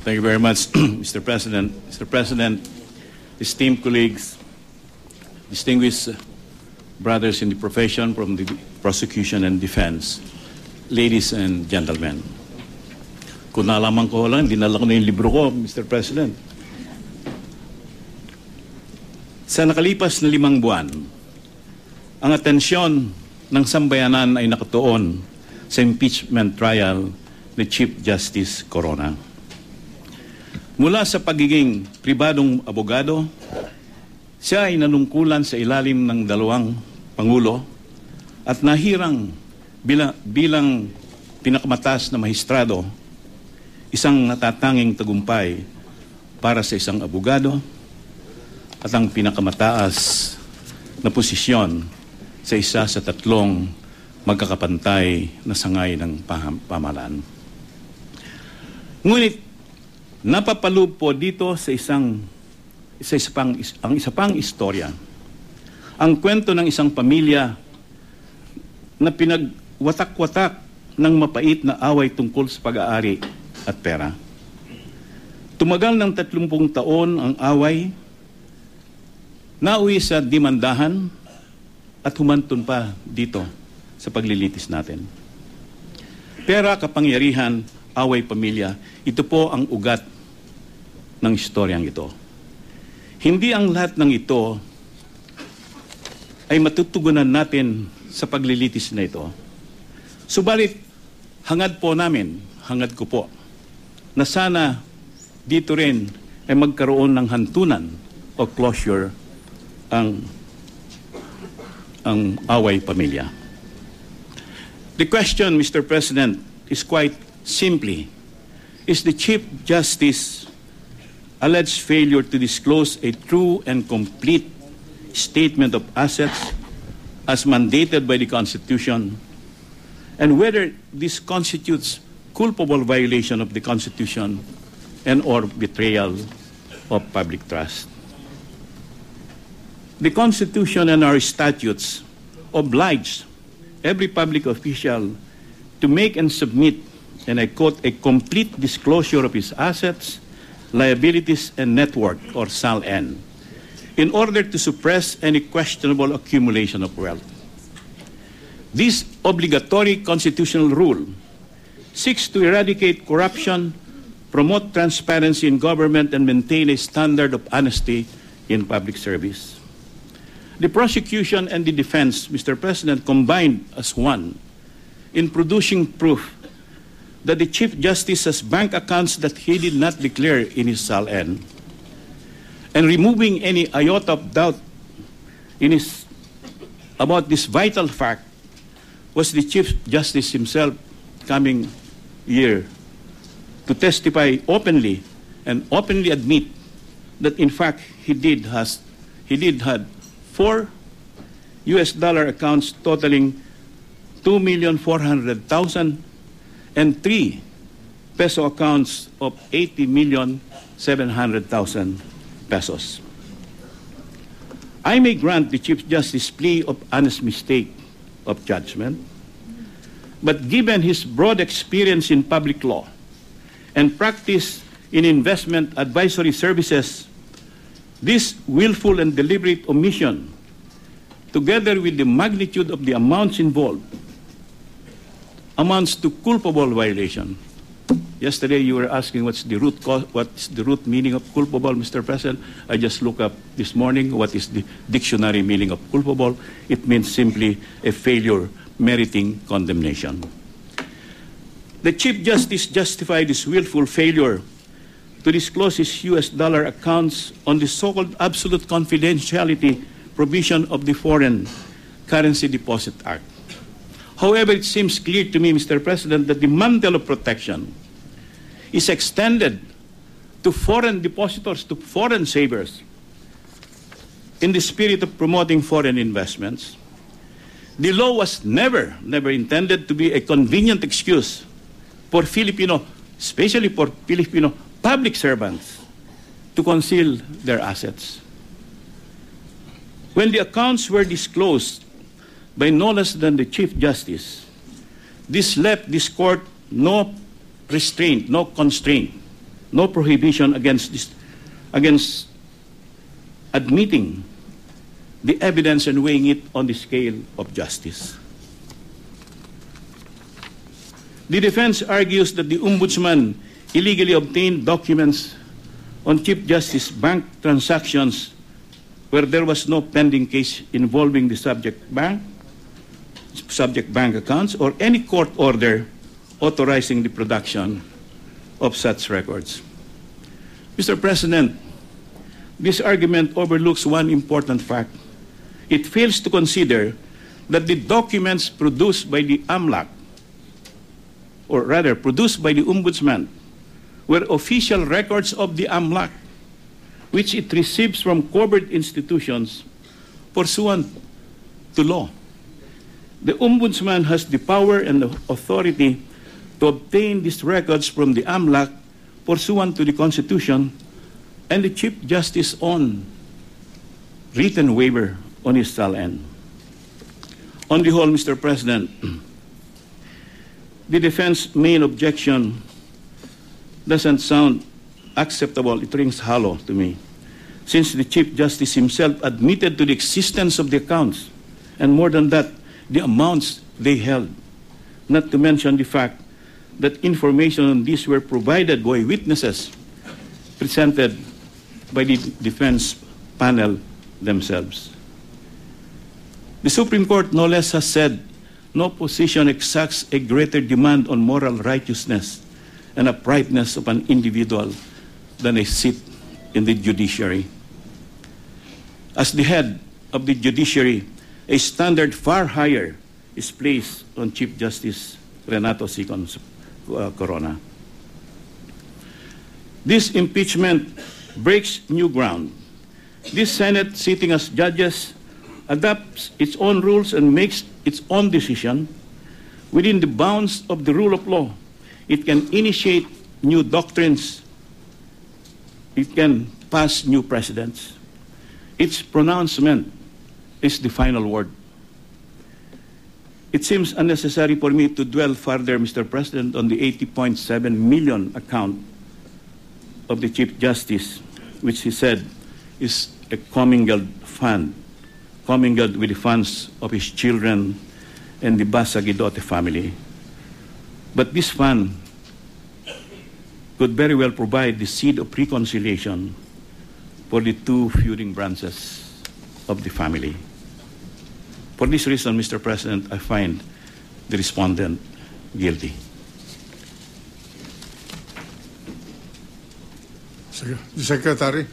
Thank you very much, Mr. President. Mr. President, esteemed colleagues, distinguished brothers in the profession from the prosecution and defense, ladies and gentlemen. Kung nalaman ko lang, dinala ko na yung libro ko, Mr. President. Sa nakalipas na 5 buwan, ang atensyon ng sambayanan ay nakatuon sa impeachment trial ni Chief Justice Corona. Mula sa pagiging pribadong abogado, siya ay nanungkulan sa ilalim ng 2 pangulo at nahirang bilang pinakamataas na mahistrado, isang natatanging tagumpay para sa isang abogado at ang pinakamataas na posisyon sa isa sa 3 magkakapantay na sangay ng pamahalaan. Ngunit napapaloob po dito sa isa pang istorya. Ang kwento ng isang pamilya na pinagwatak-watak ng mapait na away tungkol sa pag-aari at pera. Tumagal ng 30 taon ang away, nauwi sa demandahan at humantun pa dito sa paglilitis natin. Pera, kapangyarihan, away, pamilya, ito po ang ugat ng istoryang ito. Hindi ang lahat ng ito ay matutugunan natin sa paglilitis na ito. Subalit, hangad ko po, na sana dito rin ay magkaroon ng hantunan o closure ang away pamilya. The question, Mr. President, is quite simply, is the Chief Justice alleged failure to disclose a true and complete statement of assets as mandated by the Constitution, and whether this constitutes culpable violation of the Constitution and or betrayal of public trust. The Constitution and our statutes oblige every public official to make and submit, and I quote, a complete disclosure of his assets, liabilities, and net worth, or SAL-N, in order to suppress any questionable accumulation of wealth. This obligatory constitutional rule seeks to eradicate corruption, promote transparency in government, and maintain a standard of honesty in public service. The prosecution and the defense, Mr. President, combined as one in producing proof that the Chief Justice has bank accounts that he did not declare in his SAL-N, and removing any iota of doubt about this vital fact was the Chief Justice himself coming here to testify openly and openly admit that in fact he did have 4 US dollar accounts totaling 2,400,000 and 3 peso accounts of 80,700,000 pesos. I may grant the Chief Justice plea of honest mistake of judgment, but given his broad experience in public law and practice in investment advisory services, this willful and deliberate omission, together with the magnitude of the amounts involved, amounts to culpable violation. Yesterday you were asking what's the root meaning of culpable, Mr. President. I just looked up this morning what is the dictionary meaning of culpable. It means simply a failure meriting condemnation. The Chief Justice justified this willful failure to disclose his US dollar accounts on the so-called absolute confidentiality provision of the Foreign Currency Deposit Act. However, it seems clear to me, Mr. President, that the mantle of protection is extended to foreign depositors, to foreign savers, in the spirit of promoting foreign investments. The law was never intended to be a convenient excuse for Filipino, especially for Filipino public servants, to conceal their assets. When the accounts were disclosed by no less than the Chief Justice, this left this court no restraint, no constraint no prohibition against admitting the evidence and weighing it on the scale of justice. The defense argues that the Ombudsman illegally obtained documents on Chief Justice bank transactions where there was no pending case involving the subject bank accounts, or any court order authorizing the production of such records. Mr. President, this argument overlooks one important fact. It fails to consider that the documents produced by the AMLAC, or rather produced by the Ombudsman, were official records of the AMLAC, which it receives from covered institutions pursuant to law. The Ombudsman has the power and the authority to obtain these records from the AMLAC pursuant to the Constitution and the Chief Justice's own written waiver on his end. On the whole, Mr. President, the defense main objection doesn't sound acceptable. It rings hollow to me, since the Chief Justice himself admitted to the existence of the accounts, and more than that, the amounts they held, not to mention the fact that information on these were provided by witnesses presented by the defense panel themselves. The Supreme Court no less has said, no position exacts a greater demand on moral righteousness and uprightness of an individual than a seat in the judiciary. As the head of the judiciary, a standard far higher is placed on Chief Justice Renato Sicon Corona. This impeachment breaks new ground. This Senate, sitting as judges, adopts its own rules and makes its own decision within the bounds of the rule of law. It can initiate new doctrines. It can pass new precedents. Its pronouncement is the final word. It seems unnecessary for me to dwell further, Mr. President, on the 80.7 million account of the Chief Justice, which he said is a commingled fund, commingled with the funds of his children and the Basagidote family. But this fund could very well provide the seed of reconciliation for the two feuding branches of the family. For this reason, Mr. President, I find the respondent guilty. The Secretary.